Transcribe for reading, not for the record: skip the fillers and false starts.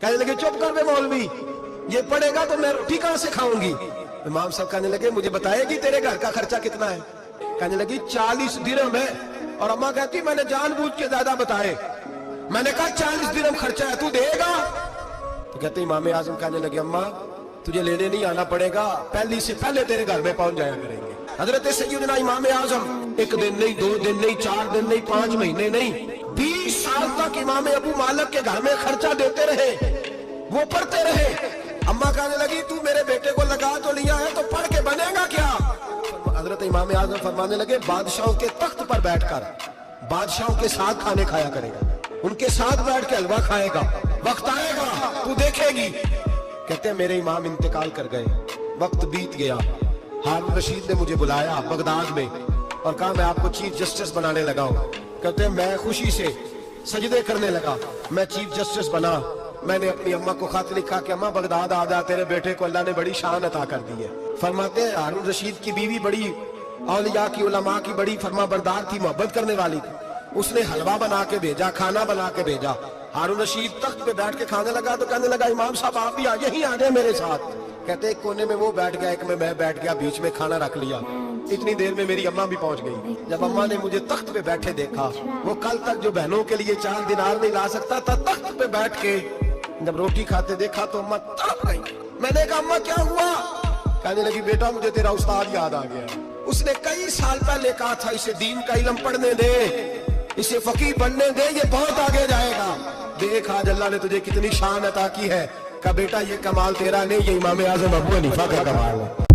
कहने लगे चुप कर बे मौलवी, ये पढ़ेगा तो मैं रोटी कहां से खाऊंगी। इमाम साहब कहने लगे मुझे बताएगी तेरे घर का खर्चा कितना है। कहने लगी 40 दिरहम है। और अम्मा कहती मैंने जानबूझ के ज्यादा बताए, मैंने कहा 40 दिरहम खर्चा है, तू देगा। तो कहते इमाम आजम कहने लगे अम्मा तुझे लेने नहीं आना पड़ेगा, पहली से पहले तेरे घर में पहुंच जाया करेंगे। हजरत सैयदना इमाम आजम 1 दिन नहीं, 2 दिन नहीं, 4 दिन नहीं, 5 महीने नहीं, 20 साल तक इमाम अबू मालिक के घर में खर्चा देते रहे, वो पढ़ते रहे। अम्मा कहने लगी तू मेरे बेटे को लगा तो लिया है, तो पढ़ के बनेगा क्या। हजरत इमाम आजम फरमाने लगे बादशाहों के तख्त पर बैठकर बादशाहों के साथ खाने खाया करेगा, उनके साथ बैठ के हलवा खाएगा, वक्त आएगा तू देखेगी। कहते हैं मेरे इमाम इंतकाल कर गए, वक्त बीत गया। हारून रशीद ने मुझे बुलाया बगदाद में और कहा मैं आपको चीफ जस्टिस बनाने लगा हूं। कहते हैं मैं खुशी से सजदे करने लगा, मैं चीफ जस्टिस बना। मैंने अपनी अम्मा को खत लिखा कि अम्मा बगदाद आ जा, तेरे बेटे को अल्लाह ने बड़ी शान अता कर दी है। फरमाते हैं हारून रशीद की बीवी बड़ी औलिया की उलमा की बड़ी फरमा बरदार थी, मोहब्बत करने वाली थी। उसने हलवा बना के भेजा, खाना बना के भेजा। हारून रशीद तख्त पे बैठ के खाने लगा तो कहने लगा इमाम साहब आप भी आज यहीं आ जाए मेरे साथ। कहते एक कोने में वो बैठ गया, एक में मैं बैठ गया, बीच में खाना रख लिया। इतनी देर में मेरी अम्मा भी पहुंच गई। जब अम्मा ने मुझे तख्त पे बैठे देखा, वो कल तक जो बहनों के लिए 4 दिनार नहीं ला सकता था, तख्त पे बैठ के जब रोटी खाते देखा तो अम्मा तड़प गई। मैंने कहा अम्मा क्या हुआ। कहने लगी बेटा मुझे तेरा उस्ताद याद आ गया, उसने कई साल पहले कहा था इसे दीन का इल्म पढ़ने दे, इसे फकीह बनने दे, ये बहुत आगे जाएगा। देख आज अल्लाह ने तुझे कितनी शान अता की है। का बेटा ये कमाल तेरा नहीं, ये इमाम आजम अबू हनीफा का कमाल है।